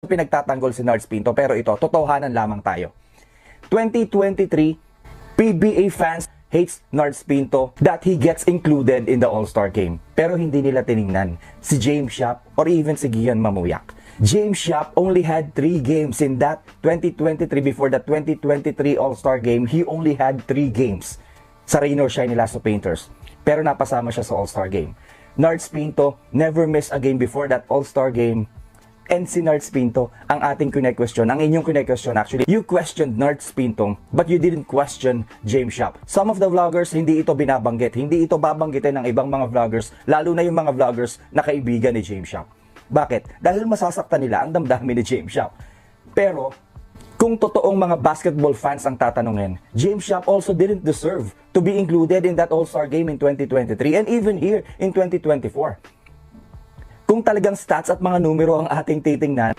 pinagtatanggol si Nards Pinto, pero ito, totohanan lamang tayo. 2023, PBA fans hates Nards Pinto that he gets included in the All-Star game. Pero hindi nila tiningnan si James Yap or even si Gian Mamuyak. James Yap only had 3 games in that 2023 before the 2023 All-Star game. He only had 3 games sa Rain or Shine nila sa Painters. Pero napasama siya sa All-Star game. Nards Pinto never missed a game before that All-Star game. And si Nards Pinto, ang ating kine-question, ang inyong kine-question actually, you questioned Nards Pinto, but you didn't question James Yap. Some of the vloggers, hindi ito binabanggit, hindi ito babanggitin ng ibang mga vloggers, lalo na yung mga vloggers na kaibigan ni James Yap. Bakit? Dahil masasaktan nila ang damdamin ni James Yap. Pero, kung totoong mga basketball fans ang tatanungin, James Yap also didn't deserve to be included in that All-Star game in 2023 and even here in 2024. Kung talagang stats at mga numero ang ating titingnan,